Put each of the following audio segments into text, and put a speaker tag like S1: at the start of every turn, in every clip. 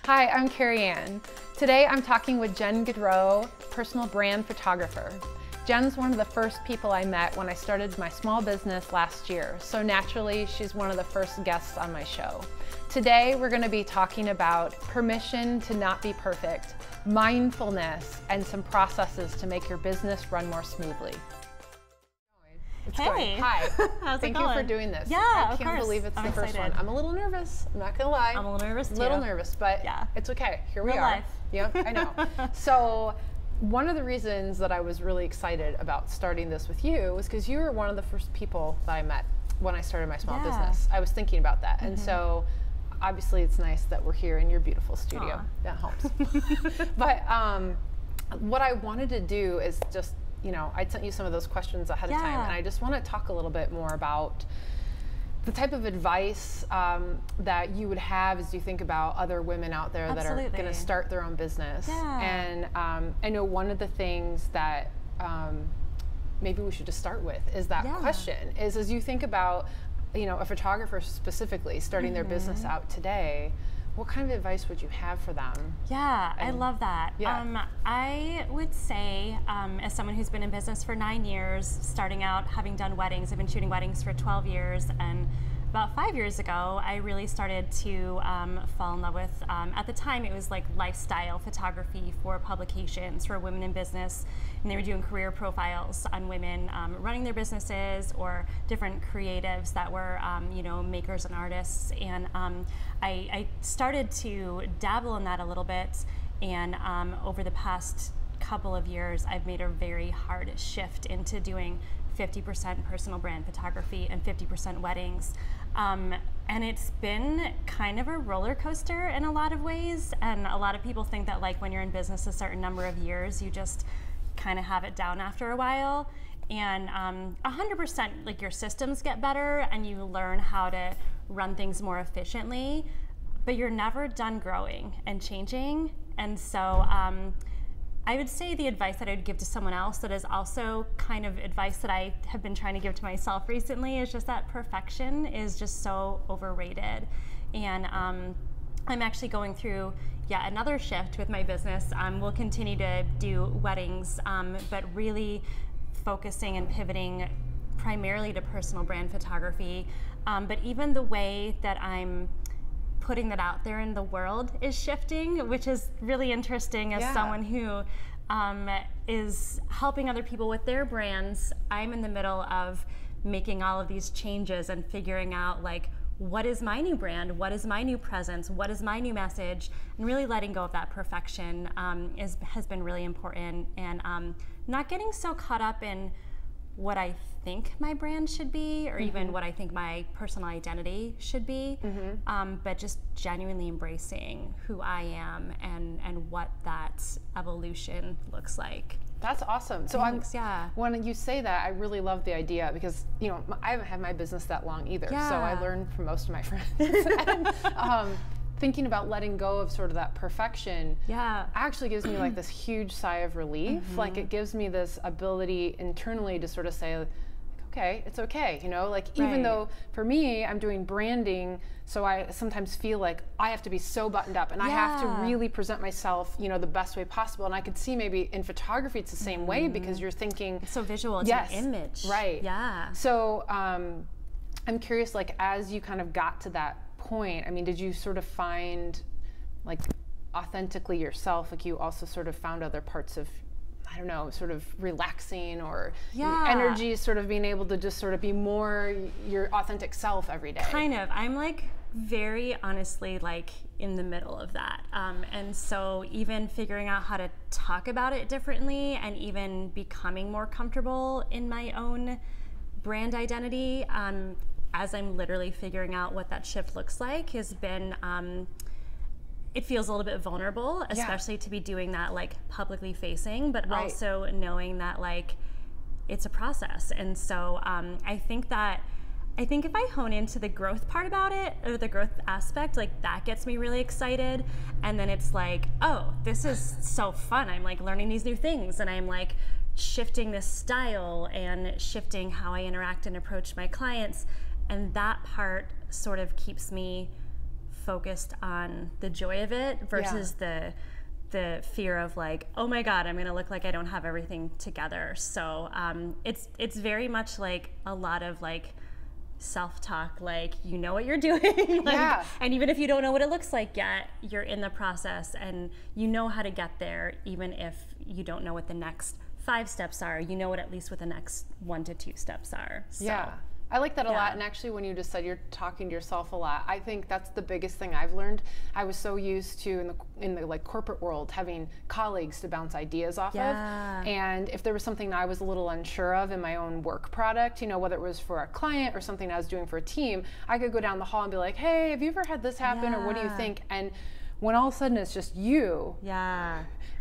S1: Hi, I'm Carrie Ann. Today I'm talking with Jenn Gaudreau, personal brand photographer. Jenn's one of the first people I met when I started my small business last year, so naturally she's one of the first guests on my show. Today we're going to be talking about permission to not be perfect, mindfulness, and some processes to make your business run more smoothly. It's going. Hi.
S2: How's
S1: Thank
S2: it going?
S1: you for doing this.
S2: Yeah,
S1: I
S2: of
S1: can't
S2: course.
S1: believe it's
S2: I'm
S1: the first
S2: excited.
S1: one. I'm a little nervous. I'm not gonna lie.
S2: I'm a little nervous too.
S1: A little nervous, but
S2: yeah,
S1: it's okay. Here we
S2: Real
S1: are.
S2: life.
S1: Yep, I know. So one of the reasons that I was really excited about starting this with you was because you were one of the first people that I met when I started my small business. I was thinking about that, and so obviously it's nice that we're here in your beautiful studio.
S2: Aww.
S1: That helps. But what I wanted to do is just, you know, I sent you some of those questions ahead of time, and I just want to talk a little bit more about the type of advice that you would have as you think about other women out there that are going to start their own business. And I know one of the things that maybe we should just start with is that question, is as you think about, you know, a photographer specifically starting their business out today, what kind of advice would you have for them?
S2: Yeah, I love that.
S1: Yeah.
S2: I would say, as someone who's been in business for 9 years, starting out having done weddings, I've been shooting weddings for 12 years, and about 5 years ago, I really started to fall in love with, at the time it was like lifestyle photography for publications for women in business, and they were doing career profiles on women running their businesses or different creatives that were, you know, makers and artists. And I started to dabble in that a little bit, and over the past couple of years, I've made a very hard shift into doing 50% personal brand photography and 50% weddings. And it's been kind of a roller coaster in a lot of ways. And a lot of people think that like when you're in business a certain number of years, you just kind of have it down after a while. And 100% like your systems get better and you learn how to run things more efficiently, but you're never done growing and changing. And so I would say the advice that I would give to someone else that is also kind of advice that I have been trying to give to myself recently is just that perfection is just so overrated. And I'm actually going through yet another shift with my business. We'll continue to do weddings, but really focusing and pivoting primarily to personal brand photography. But even the way that I'm putting that out there in the world is shifting, which is really interesting as someone who is helping other people with their brands. I'm in the middle of making all of these changes and figuring out like, what is my new brand? What is my new presence? What is my new message? And really letting go of that perfection has been really important, and not getting so caught up in what I think my brand should be, or even what I think my personal identity should be, but just genuinely embracing who I am and what that evolution looks like.
S1: That's awesome. So when you say that, I really love the idea because, you know, I haven't had my business that long either, so I learned from most of my friends. And, thinking about letting go of sort of that perfection actually gives me like this huge sigh of relief. Like it gives me this ability internally to sort of say, like, okay, it's okay, you know, like even though for me I'm doing branding, so I sometimes feel like I have to be so buttoned up and I have to really present myself, you know, the best way possible. And I could see maybe in photography it's the same way because you're thinking
S2: it's so visual, it's an image.
S1: So I'm curious, like as you kind of got to that point, I mean, did you sort of find like authentically yourself, like you also sort of found other parts of, I don't know, sort of relaxing or energy, sort of being able to just sort of be more your authentic self every day? Kind
S2: of. I'm like very honestly like in the middle of that. And so even figuring out how to talk about it differently and even becoming more comfortable in my own brand identity, as I'm literally figuring out what that shift looks like, has been, it feels a little bit vulnerable, especially to be doing that like publicly facing, but also knowing that like it's a process. And so I think if I hone into the growth part about it, or the growth aspect, like that gets me really excited. And then it's like, oh, this is so fun. I'm like learning these new things, and I'm like shifting this style and shifting how I interact and approach my clients. And that part sort of keeps me focused on the joy of it versus the fear of like, oh my God, I'm gonna look like I don't have everything together. So it's very much like a lot of like self-talk, like, you know what you're doing, like, and even if you don't know what it looks like yet, you're in the process and you know how to get there, even if you don't know what the next 5 steps are, you know what at least what the next 1 to 2 steps are. So.
S1: Yeah. I like that a lot, and actually when you just said you're talking to yourself a lot, I think that's the biggest thing I've learned. I was so used to in the like corporate world having colleagues to bounce ideas off of, and if there was something I was a little unsure of in my own work product, you know, whether it was for a client or something I was doing for a team, I could go down the hall and be like, hey, have you ever had this happen, or what do you think? And when all of a sudden it's just you.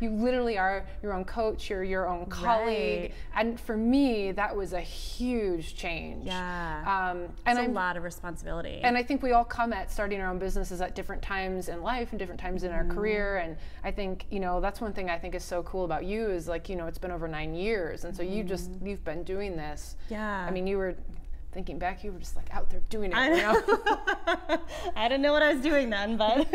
S1: You literally are your own coach, you're your own colleague. And for me, that was a huge change.
S2: And it's a lot of responsibility.
S1: And I think we all come at starting our own businesses at different times in life and different times in our career. And I think, you know, that's one thing I think is so cool about you is like, you know, it's been over 9 years. And so you've been doing this. I mean, you were, thinking back, you were just like out there doing it, you know?
S2: I didn't know what I was doing then, but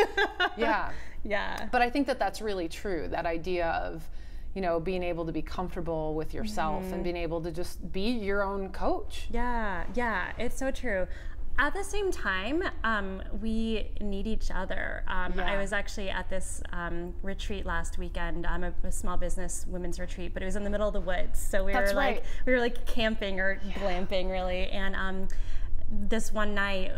S1: But I think that that's really true, that idea of, you know, being able to be comfortable with yourself and being able to just be your own coach.
S2: It's so true. At the same time, we need each other. I was actually at this retreat last weekend. I'm a small business women's retreat, but it was in the middle of the woods. So we were like camping or glamping really. And this one night,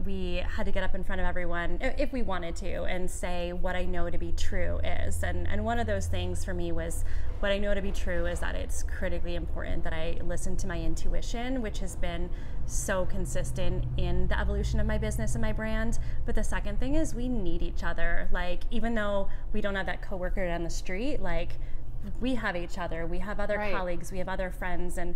S2: we had to get up in front of everyone, if we wanted to, and say what I know to be true is. And one of those things for me was, what I know to be true is that it's critically important that I listen to my intuition, which has been so consistent in the evolution of my business and my brand. But the second thing is we need each other. Like, even though we don't have that coworker down the street, like, we have each other. We have other colleagues, we have other friends, and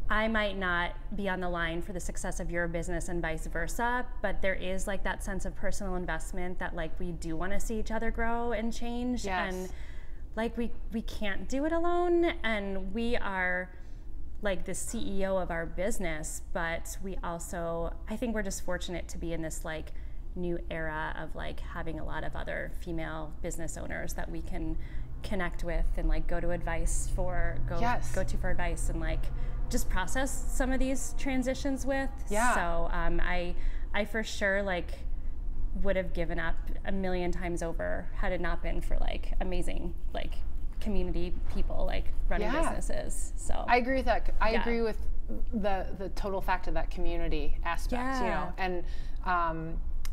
S2: I might not be on the line for the success of your business and vice versa, but there is like that sense of personal investment that like we do want to see each other grow and change. And like we can't do it alone, and we are like the CEO of our business, but we also, I think we're just fortunate to be in this like new era of like having a lot of other female business owners that we can connect with and like go to advice for, go to for advice and like just process some of these transitions with. So I for sure like would have given up a million times over had it not been for like amazing like community people like running businesses. So
S1: I agree with that. I agree with the total fact of that community aspect, you know, and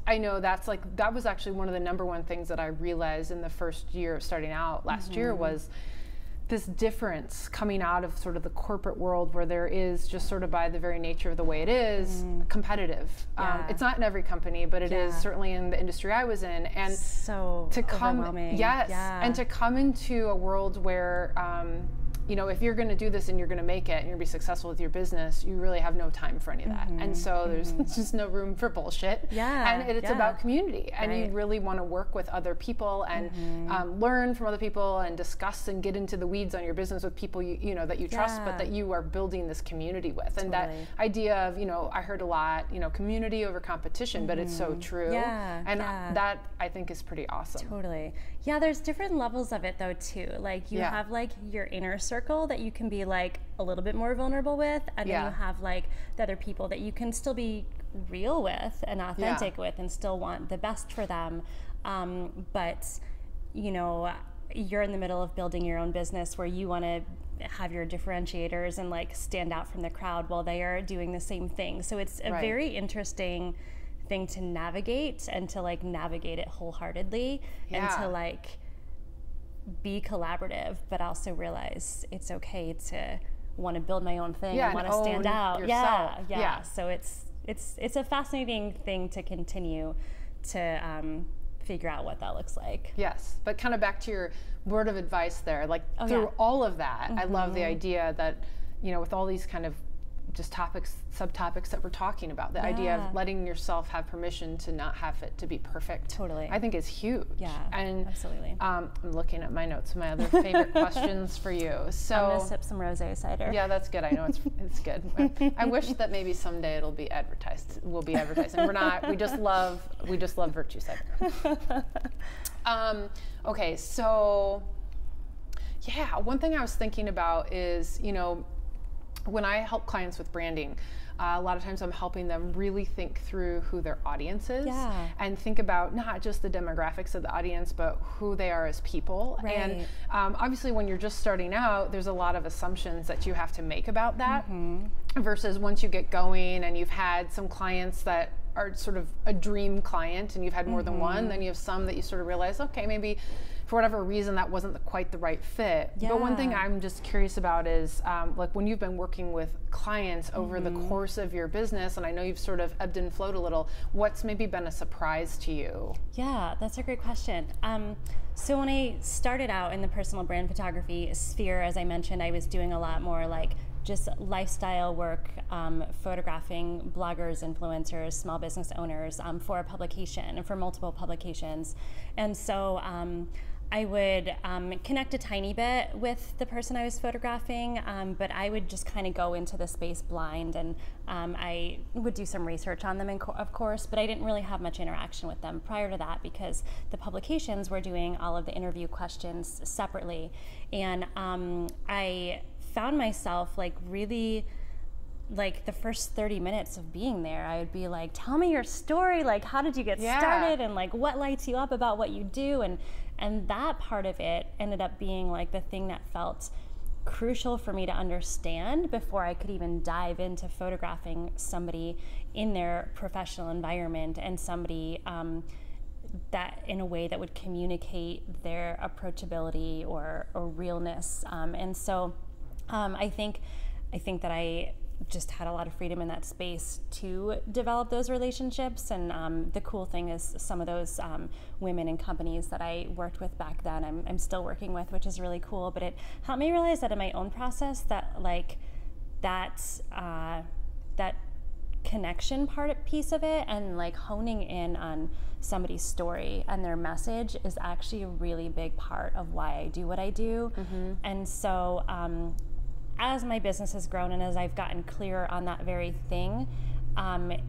S1: I know that's like, that was actually one of the #1 things that I realized in the first year of starting out last year was this difference coming out of sort of the corporate world where there is just sort of by the very nature of the way it is competitive. It's not in every company, but it is certainly in the industry I was in. And
S2: so
S1: to come,
S2: overwhelming.
S1: And to come into a world where, you know, if you're going to do this and you're going to make it and you're going to be successful with your business, you really have no time for any of that. And so there's just no room for bullshit. And it's about community. And you really want to work with other people and learn from other people and discuss and get into the weeds on your business with people you know that you trust, but that you are building this community with. And that idea of, you know, I heard a lot, you know, community over competition, but it's so true. And that I think is pretty awesome.
S2: Yeah, there's different levels of it though too. Like you have like your inner circle that you can be like a little bit more vulnerable with, and then you have like the other people that you can still be real with and authentic with and still want the best for them. But you know, you're in the middle of building your own business where you want to have your differentiators and like stand out from the crowd while they are doing the same thing. So it's a very interesting thing to navigate, and to like navigate it wholeheartedly and to like be collaborative, but also realize it's okay to want to build my own thing and want to stand out. So it's a fascinating thing to continue to figure out what that looks like.
S1: But kind of back to your word of advice there, like through all of that, I love the idea that, you know, with all these kind of just subtopics that we're talking about. The idea of letting yourself have permission to not have it to be perfect.
S2: Totally.
S1: I think is huge.
S2: Yeah,
S1: and
S2: absolutely.
S1: I'm looking at my notes, my other favorite questions for you. So
S2: I'm gonna sip some rosé cider.
S1: Yeah, that's good. I know it's good. I wish that maybe someday it'll be advertised. We'll be advertising. We're not. We just love virtue cider. Okay, so yeah, one thing I was thinking about is, you know, when I help clients with branding, a lot of times I'm helping them really think through who their audience is and think about not just the demographics of the audience, but who they are as people.
S2: Right.
S1: And obviously when you're just starting out, there's a lot of assumptions that you have to make about that versus once you get going and you've had some clients that are sort of a dream client and you've had more than one, then you have some that you sort of realize, okay, maybe for whatever reason that wasn't quite the right fit. But one thing I'm just curious about is like when you've been working with clients over the course of your business, and I know you've sort of ebbed and flowed a little, what's maybe been a surprise to you?
S2: Yeah, that's a great question. So when I started out in the personal brand photography sphere, as I mentioned, I was doing a lot more like just lifestyle work, photographing bloggers, influencers, small business owners for a publication and for multiple publications. And so I would connect a tiny bit with the person I was photographing, but I would just kind of go into the space blind, and I would do some research on them, of course, but I didn't really have much interaction with them prior to that because the publications were doing all of the interview questions separately. And I found myself like really, like the first 30 minutes of being there, I would be like, tell me your story, like how did you get started, and like what lights you up about what you do, and that part of it ended up being like the thing that felt crucial for me to understand before I could even dive into photographing somebody in their professional environment and somebody that in a way that would communicate their approachability or realness. And so I think that I just had a lot of freedom in that space to develop those relationships. And the cool thing is some of those women and companies that I worked with back then, I'm still working with, which is really cool. But it helped me realize that in my own process that like that connection piece of it and like honing in on somebody's story and their message is actually a really big part of why I do what I do. And so as my business has grown and as I've gotten clearer on that very thing,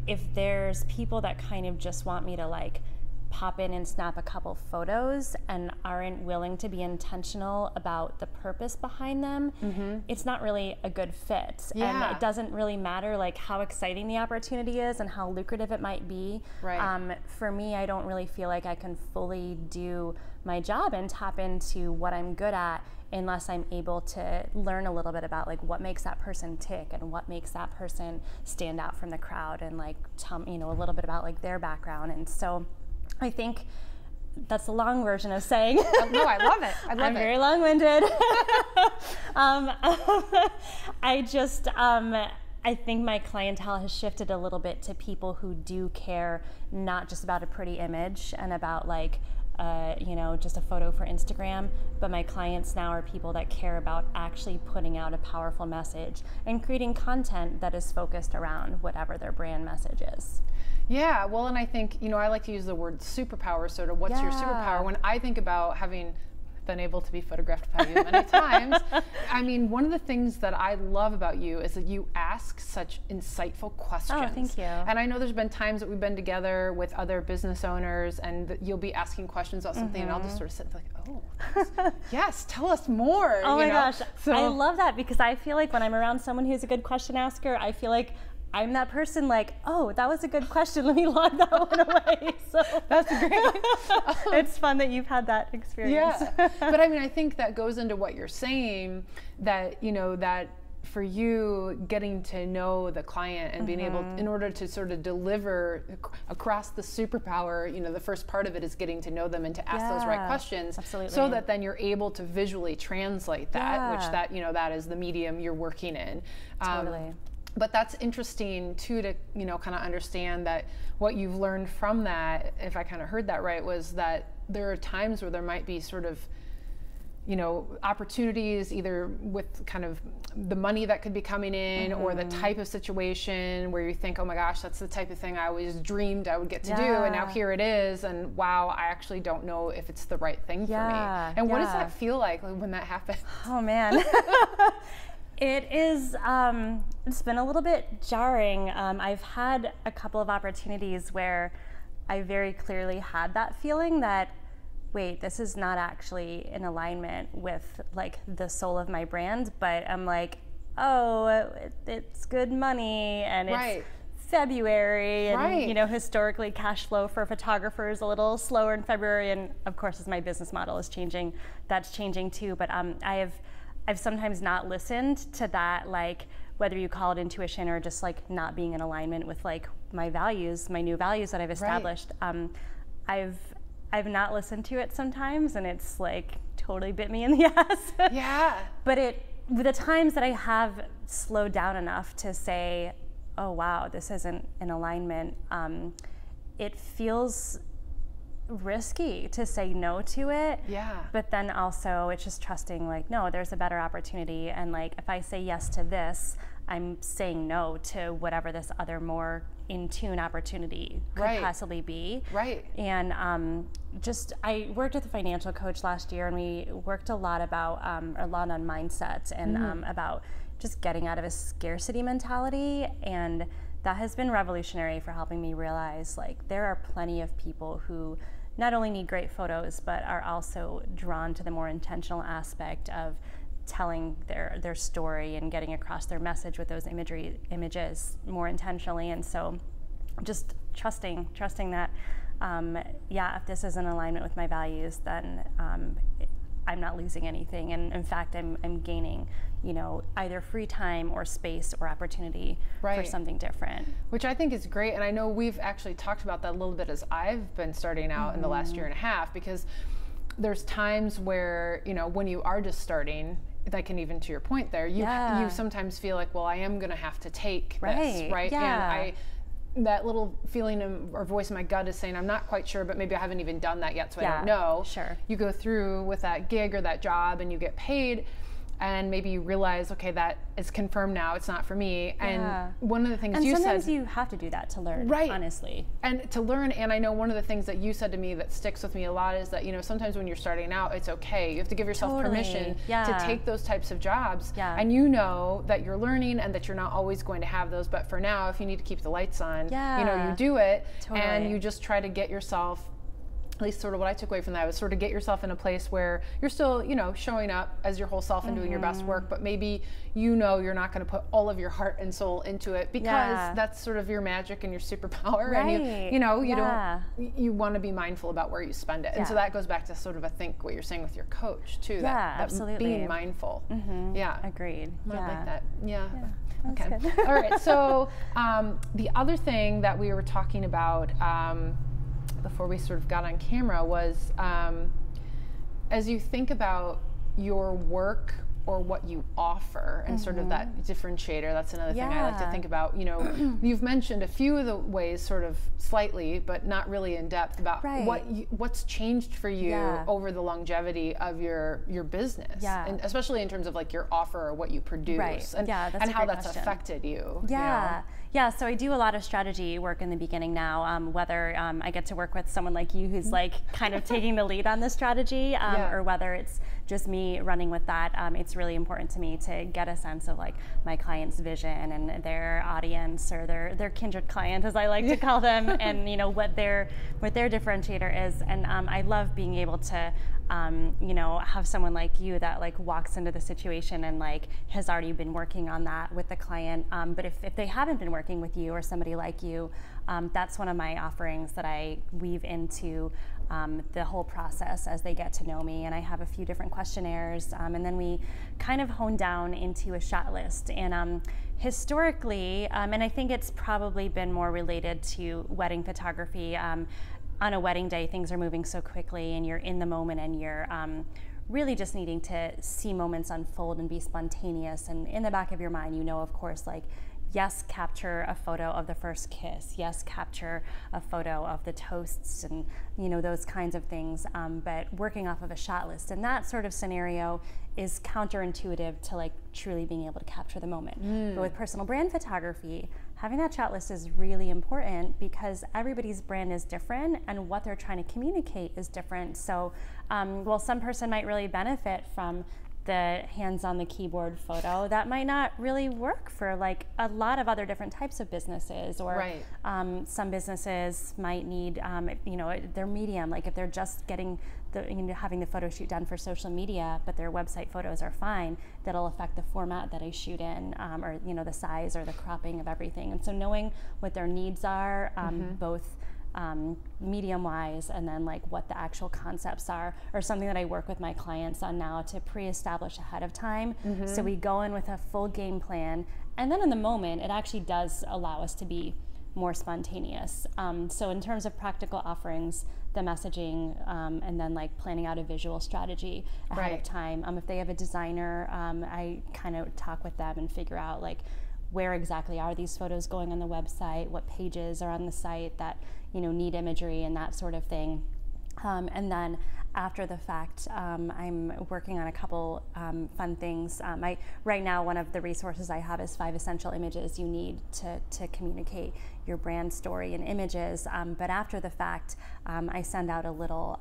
S2: if there's people that kind of just want me to like pop in and snap a couple photos and aren't willing to be intentional about the purpose behind them, it's not really a good fit. And it doesn't really matter like how exciting the opportunity is and how lucrative it might be. For me, I don't really feel like I can fully do my job and tap into what I'm good at unless I'm able to learn a little bit about like what makes that person tick and what makes that person stand out from the crowd, and like tell you know a little bit about like their background. And so I think that's a long version of saying.
S1: No, I love it. I love
S2: I'm very long-winded. I think my clientele has shifted a little bit to people who do care not just about a pretty image and about like you know, just a photo for Instagram, but my clients now are people that care about actually putting out a powerful message and creating content that is focused around whatever their brand message is.
S1: Yeah, well, and I think, you know, I like to use the word superpower, sort of what's your superpower? When I think about having been able to be photographed by you many times, I mean, one of the things that I love about you is that you ask such insightful questions.
S2: Oh, thank you.
S1: And I know there's been times that we've been together with other business owners and you'll be asking questions about something and I'll just sort of sit like, oh, yes, tell us more.
S2: Oh my gosh,
S1: so,
S2: I love that because I feel like when I'm around someone who's a good question asker, I feel like I'm that person like, oh, that was a good question. Let me log that one away. So
S1: that's great.
S2: It's fun that you've had that experience.
S1: Yeah, but I mean, I think that goes into what you're saying, that, you know, that for you getting to know the client and being able, in order to sort of deliver across the superpower, you know, the first part of it is getting to know them and to ask those right questions.
S2: Absolutely.
S1: So that then you're able to visually translate that, which that, you know, that is the medium you're working in.
S2: Totally.
S1: But that's interesting too, to, you know, kind of understand that what you've learned from that, if I kind of heard that right, was that there are times where there might be sort of you know, opportunities either with kind of the money that could be coming in or the type of situation where you think, oh my gosh, that's the type of thing I always dreamed I would get to do, and now here it is, and wow, I actually don't know if it's the right thing for me. And what does that feel like when that happens?
S2: Oh man. It is, it's been a little bit jarring. I've had a couple of opportunities where I very clearly had that feeling that, wait, this is not actually in alignment with like the soul of my brand, but I'm like, oh, it's good money and it's February, and you know, historically cash flow for photographers a little slower in February, and of course as my business model is changing, that's changing too. But I've sometimes not listened to that, like whether you call it intuition or just like not being in alignment with like my values, my new values that I've established. I've not listened to it sometimes, and it's like totally bit me in the ass. But the times that I have slowed down enough to say, oh wow, this isn't in alignment, it feels risky to say no to it. But then also it's just trusting like, no, there's a better opportunity, and like if I say yes to this, I'm saying no to whatever this other more in tune opportunity could possibly be. And I worked with a financial coach last year, and we worked a lot about on mindset and about just getting out of a scarcity mentality, and that has been revolutionary for helping me realize like there are plenty of people who not only need great photos but are also drawn to the more intentional aspect of telling their story and getting across their message with those images more intentionally. And so just trusting that if this is in alignment with my values, then I'm not losing anything, and in fact I'm gaining, you know, either free time or space or opportunity for something different.
S1: Which I think is great, and I know we've actually talked about that a little bit as I've been starting out in the last year and a half, because there's times where, you know, when you are just starting, like, and even to your point there, you sometimes feel like, well, I am gonna have to take this, right? And that little feeling or voice in my gut is saying, I'm not quite sure, but maybe I haven't even done that yet, so I don't know. You go through with that gig or that job and you get paid, and maybe you realize, okay, that is confirmed now, it's not for me. And one of the things you said—
S2: And sometimes you have to do that to learn, honestly.
S1: And to learn, and I know one of the things that you said to me that sticks with me a lot is that, you know, sometimes when you're starting out, it's okay. You have to give yourself permission to take those types of jobs. And you know that you're learning and that you're not always going to have those, but for now, if you need to keep the lights on, you know, you do it, and you just try to get yourself— at least sort of what I took away from that was sort of get yourself in a place where you're still, you know, showing up as your whole self and doing your best work, but maybe, you know, you're not going to put all of your heart and soul into it because that's sort of your magic and your superpower. And you know, you want to be mindful about where you spend it. And so that goes back to sort of, I think, what you're saying with your coach too, that
S2: absolutely.
S1: Being mindful.
S2: Agreed.
S1: I like that. Okay. All right. So the other thing that we were talking about before we sort of got on camera was, as you think about your work or what you offer and sort of that differentiator, that's another thing I like to think about. You know, you've mentioned a few of the ways sort of slightly, but not really in depth about what's changed for you over the longevity of your business, and especially in terms of like your offer or what you produce, and how that's affected you. You know?
S2: So I do a lot of strategy work in the beginning now, whether I get to work with someone like you who's like kind of taking the lead on the strategy, or whether it's just me running with that. It's really important to me to get a sense of like my client's vision and their audience, or their kindred client, as I like to call them, and you know what their differentiator is. And I love being able to you know, have someone like you that like walks into the situation and like has already been working on that with the client. But if they haven't been working with you or somebody like you, that's one of my offerings that I weave into the whole process as they get to know me. And I have a few different questionnaires, and then we kind of hone down into a shot list. And historically, and I think it's probably been more related to wedding photography, on a wedding day, things are moving so quickly and you're in the moment and you're really just needing to see moments unfold and be spontaneous. And in the back of your mind, you know, of course, like yes, capture a photo of the first kiss. Yes, capture a photo of the toasts and, you know, those kinds of things. But working off of a shot list in that sort of scenario is counterintuitive to like truly being able to capture the moment. But with personal brand photography, having that shot list is really important because everybody's brand is different and what they're trying to communicate is different. So, while some person might really benefit from the hands on the keyboard photo, that might not really work for like a lot of other different types of businesses, or some businesses might need, you know, their medium, like if they're just getting the, you know, having the photo shoot done for social media, but their website photos are fine, that'll affect the format that I shoot in, or, you know, the size or the cropping of everything. And so knowing what their needs are, both medium wise and then like what the actual concepts are, or something that I work with my clients on now to pre-establish ahead of time. So we go in with a full game plan, and then in the moment it actually does allow us to be more spontaneous. So in terms of practical offerings, the messaging, and then like planning out a visual strategy ahead of time. If they have a designer, I kind of talk with them and figure out like where exactly are these photos going on the website, what pages are on the site that, you know, need imagery and that sort of thing. And then after the fact, I'm working on a couple fun things. Right now, one of the resources I have is 5 essential images you need to communicate your brand story in images. But after the fact, I send out a little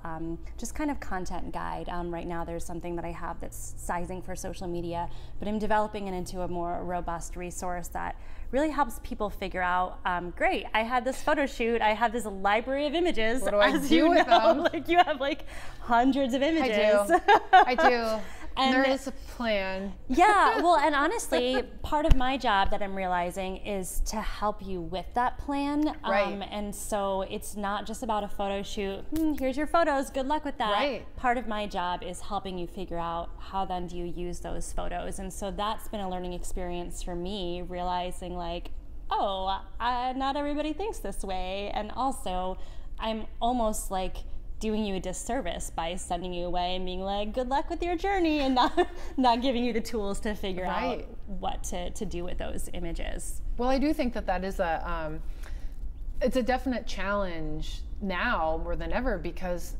S2: just kind of content guide. Right now there's something that I have that's sizing for social media, but I'm developing it into a more robust resource that really helps people figure out, great, I had this photo shoot, I have this library of images.
S1: What do I do with them?
S2: Like you have like hundreds of images.
S1: I do. And there is a plan.
S2: Yeah, well, and honestly, part of my job that I'm realizing is to help you with that plan. And so it's not just about a photo shoot. Here's your photos, good luck with that. Part of my job is helping you figure out how then do you use those photos. And so that's been a learning experience for me, realizing like, oh, not everybody thinks this way. And also, I'm almost like doing you a disservice by sending you away and being like, good luck with your journey, and not giving you the tools to figure out what to do with those images.
S1: Well, I do think that is it's a definite challenge now more than ever, because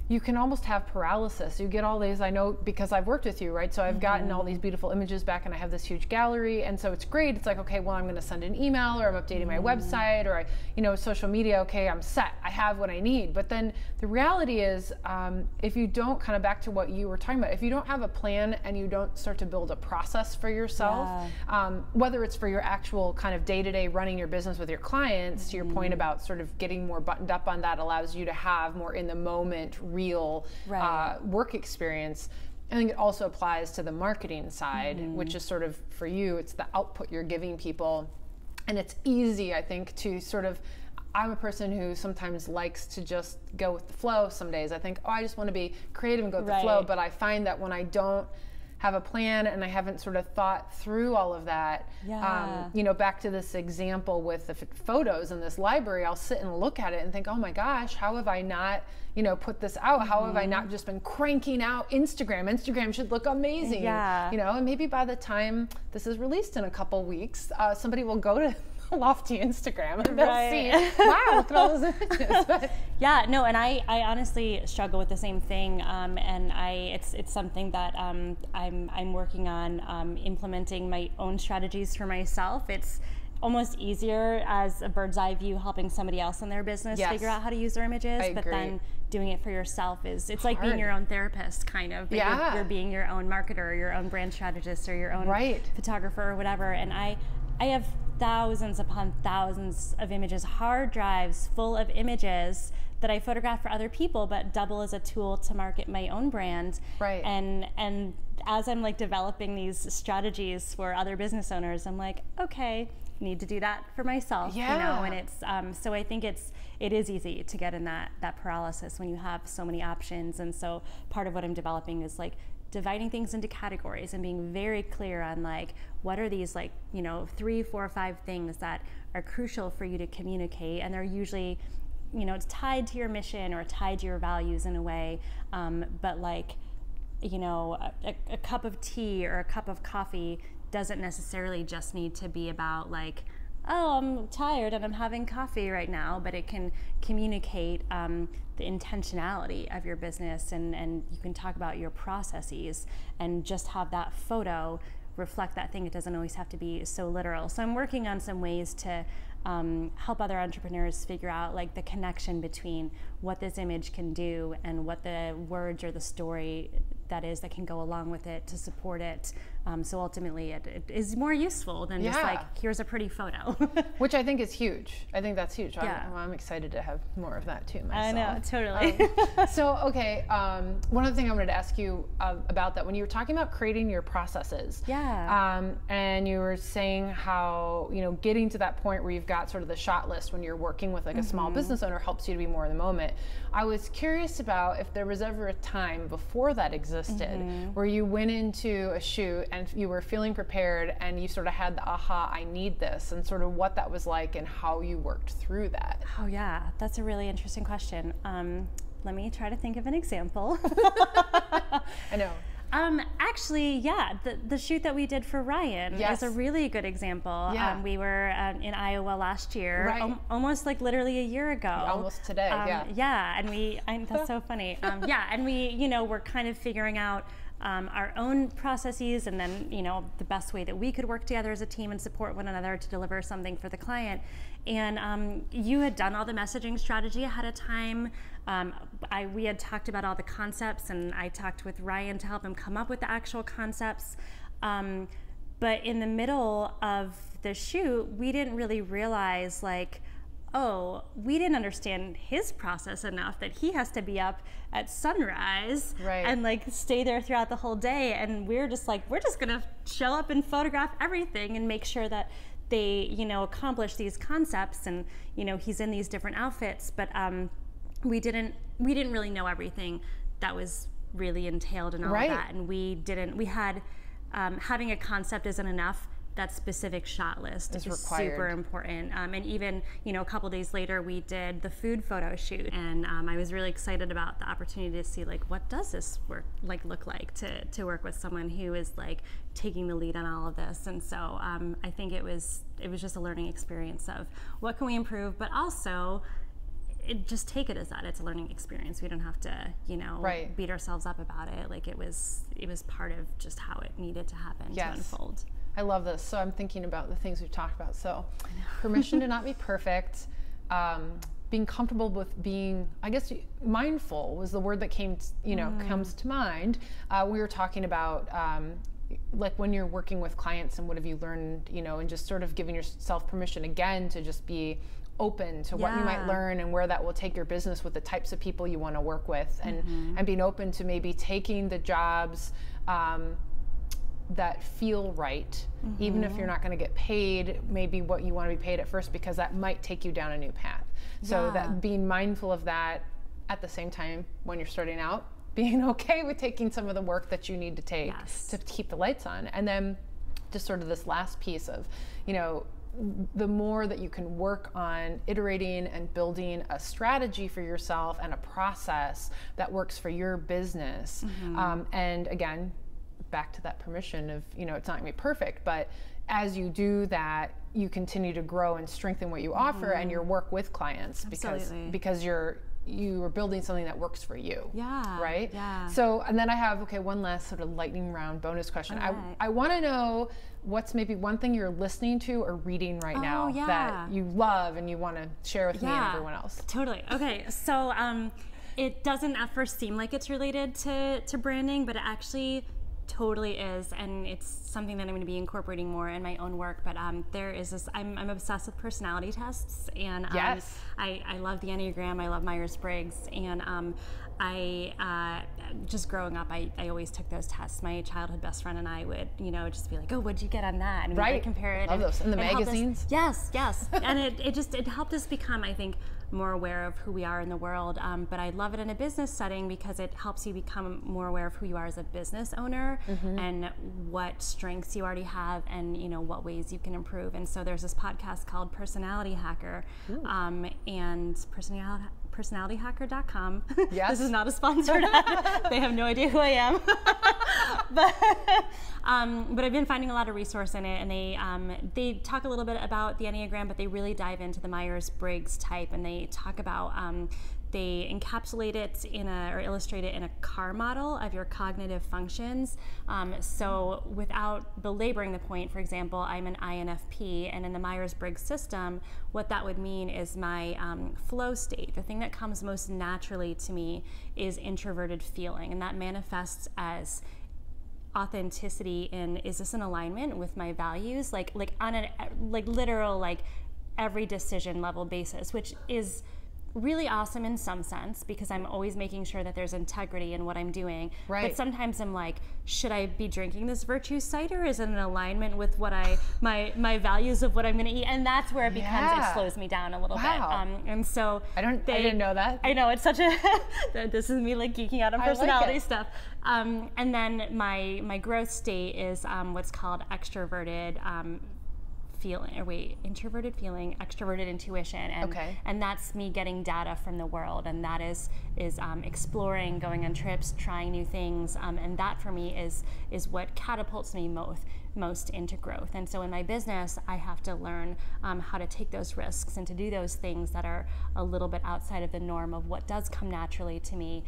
S1: you can almost have paralysis. You get all these, I know because I've worked with you, right? So I've gotten all these beautiful images back and I have this huge gallery, and so it's great. It's like, okay, well, I'm gonna send an email, or I'm updating my website, or social media, okay, I'm set, I have what I need. But then the reality is, if you don't, kind of back to what you were talking about, if you don't have a plan and you don't start to build a process for yourself, whether it's for your actual kind of day-to-day running your business with your clients, to your point about sort of getting more buttoned up on that allows you to have more in the moment, real work experience. I think it also applies to the marketing side, which is sort of, for you, it's the output you're giving people. And it's easy, I think, to sort of, I'm a person who sometimes likes to just go with the flow. Some days I think, oh, I just want to be creative and go with the flow. But I find that when I don't have a plan and I haven't sort of thought through all of that, back to this example with the photos in this library, I'll sit and look at it and think, oh my gosh, how have I not, put this out? How have I not just been cranking out Instagram? Instagram should look amazing, and maybe by the time this is released in a couple weeks, somebody will go to Lofty Instagram and they'll see, wow, look at all those images.
S2: And I honestly struggle with the same thing, and it's something that I'm working on, implementing my own strategies for myself. It's almost easier as a bird's eye view, helping somebody else in their business figure out how to use their images, but then doing it for yourself it's hard. Like being your own therapist, kind of. But you're being your own marketer, or your own brand strategist, or your own photographer, or whatever. And I have thousands upon thousands of images, hard drives full of images that I photograph for other people, but double as a tool to market my own brand. And as I'm like developing these strategies for other business owners, I'm like, okay, need to do that for myself, and it's so I think it is easy to get in that paralysis when you have so many options. And so part of what I'm developing is like dividing things into categories and being very clear on like, what are these 3, 4, 5 things that are crucial for you to communicate, and they're usually it's tied to your mission or tied to your values in a way, but like a cup of tea or a cup of coffee doesn't necessarily just need to be about like, oh, I'm tired and I'm having coffee right now, but it can communicate the intentionality of your business, and you can talk about your processes and just have that photo reflect that thing. It doesn't always have to be so literal. So I'm working on some ways to help other entrepreneurs figure out like the connection between what this image can do and what the words or the story that can go along with it to support it. So ultimately it is more useful than just like, here's a pretty photo.
S1: Which I think is huge. I think that's huge. Yeah. I'm excited to have more of that too myself.
S2: I know, totally.
S1: So, okay, one other thing I wanted to ask you about that, when you were talking about creating your processes, and you were saying how, you know, getting to that point where you've got sort of the shot list when you're working with like a small business owner helps you to be more in the moment. I was curious about if there was ever a time before that existed where you went into a shoot and you were feeling prepared and you sort of had the aha, I need this, and sort of what that was like and how you worked through that.
S2: Oh yeah, that's a really interesting question. Let me try to think of an example.
S1: I know.
S2: Actually, yeah, the shoot that we did for Ryan is a really good example. Yeah. We were in Iowa last year, almost like literally a year ago.
S1: Almost today,
S2: yeah. And that's so funny. And we, you know, we're kind of figuring out our own processes, and then, you know, the best way that we could work together as a team and support one another to deliver something for the client. And you had done all the messaging strategy ahead of time. We had talked about all the concepts, and I talked with Ryan to help him come up with the actual concepts. But in the middle of the shoot, we didn't really realize, like, oh, we didn't understand his process enough that he has to be up at sunrise and like stay there throughout the whole day. And we're just like, we're just gonna show up and photograph everything and make sure that they, you know, accomplish these concepts. And, you know, he's in these different outfits, but we didn't really know everything that was really entailed in all of that. And we had, having a concept isn't enough. That specific shot list is super important. And even, you know, a couple days later, we did the food photo shoot, and I was really excited about the opportunity to see, like, what does this look like to work with someone who is like taking the lead on all of this. And so I think it was just a learning experience of what can we improve, but also just take it as that it's a learning experience. We don't have to, you know, beat ourselves up about it. Like it was part of just how it needed to happen to unfold.
S1: I love this. So I'm thinking about the things we've talked about. So permission to not be perfect, being comfortable with being, I guess, mindful was the word that came, comes to mind. We were talking about like when you're working with clients and what have you learned, you know, and just sort of giving yourself permission again to just be open to what you might learn and where that will take your business with the types of people you want to work with, and being open to maybe taking the jobs that feel right, even if you're not going to get paid maybe what you want to be paid at first, because that might take you down a new path. So that being mindful of that at the same time when you're starting out, being okay with taking some of the work that you need to take to keep the lights on. And then just sort of this last piece of, you know, the more that you can work on iterating and building a strategy for yourself and a process that works for your business. And again, back to that permission of, you know, it's not gonna be perfect, but as you do that, you continue to grow and strengthen what you offer and your work with clients, because you are building something that works for you. Right? So, and then I have, one last sort of lightning round bonus question. I want to know what's maybe one thing you're listening to or reading right now that you love and you want to share with me and everyone else.
S2: Totally. Okay. So, it doesn't at first seem like it's related to branding, but it actually totally is, and it's something that I'm going to be incorporating more in my own work. But there is this, I'm obsessed with personality tests, and I love the Enneagram, I love Myers-Briggs, and I just growing up, I always took those tests. My childhood best friend and I would, you know, just be like, oh, what'd you get on that? And we would compare it.
S1: Love those in the magazines.
S2: Yes. And it helped us become, I think, more aware of who we are in the world. But I love it in a business setting because it helps you become more aware of who you are as a business owner and what strengths you already have, and, you know, what ways you can improve. And so there's this podcast called Personality Hacker, and personalityhacker.com. This is not a sponsored ad. They have no idea who I am. but I've been finding a lot of resource in it, and they talk a little bit about the Enneagram, but they really dive into the Myers-Briggs type, and they talk about they encapsulate it or illustrate it in a car model of your cognitive functions. So without belaboring the point, for example, I'm an INFP, and in the Myers-Briggs system, what that would mean is my flow state, the thing that comes most naturally to me, is introverted feeling, and that manifests as authenticity in, is this in alignment with my values, like on a literal every decision level basis, which is really awesome in some sense, because I'm always making sure that there's integrity in what I'm doing. Right. But sometimes I'm like, should I be drinking this virtue cider? Is it in alignment with what my values of what I'm going to eat? And that's where it becomes, it slows me down a little bit. And so
S1: I didn't know that.
S2: I know, it's such a this is me geeking out on personality stuff. And then my growth state is what's called extroverted introverted feeling, extroverted intuition, and that's me getting data from the world, and that is exploring, going on trips, trying new things, and that for me is what catapults me most into growth. And so in my business, I have to learn how to take those risks and to do those things that are a little bit outside of the norm of what does come naturally to me.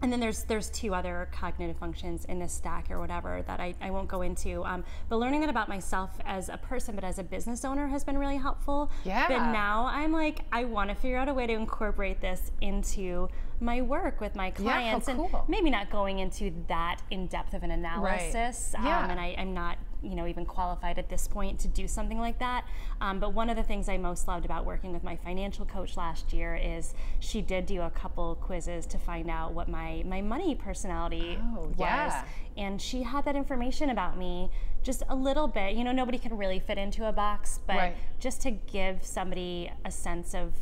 S2: And then there's two other cognitive functions in this stack or whatever that I won't go into. But learning that about myself as a person, but as a business owner, has been really helpful. Yeah. But now I'm like, I want to figure out a way to incorporate this into my work with my clients. Yeah, cool. And maybe not going into that in depth of an analysis. Right. Yeah. And I'm not even qualified at this point to do something like that. But one of the things I most loved about working with my financial coach last year is she did do a couple quizzes to find out what my money personality was. Yeah. And she had that information about me just a little bit. Nobody can really fit into a box, but just to give somebody a sense of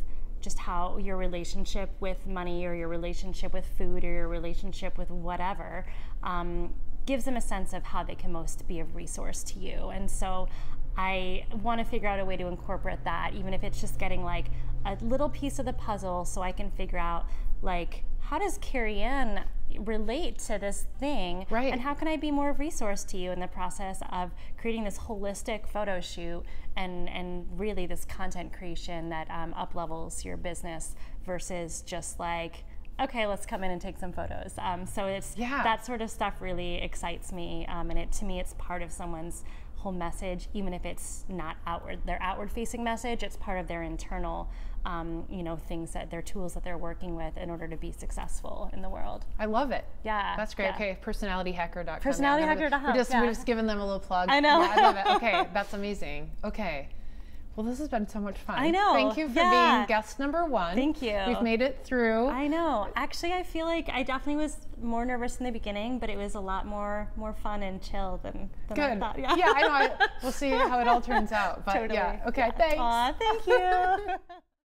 S2: just how your relationship with money or your relationship with food or your relationship with whatever gives them a sense of how they can most be of resource to you. And so I want to figure out a way to incorporate that, even if it's just getting a little piece of the puzzle, so I can figure out how does Carrie Ann relate to this thing, and how can I be more of resource to you in the process of creating this holistic photo shoot and really this content creation that up levels your business versus just okay, let's come in and take some photos. So it's that sort of stuff really excites me, and to me it's part of someone's whole message, even if it's not their outward-facing message. It's part of their internal, things their tools that they're working with in order to be successful in the world.
S1: I love it.
S2: Yeah,
S1: that's great. Yeah. Okay, personalityhacker.com.
S2: Personalityhacker.com.
S1: We're just giving them a little plug.
S2: I know.
S1: Yeah, I love it. Okay, that's amazing. Okay. Well, this has been so much fun.
S2: I know.
S1: Thank you for being guest number 1.
S2: Thank you.
S1: We've made it through.
S2: I know. Actually, I feel like I definitely was more nervous in the beginning, but it was a lot more fun and chill than I thought. Yeah,
S1: I know. We'll see how it all turns out. But
S2: totally.
S1: Yeah. Okay, thanks.
S2: Aw, thank you.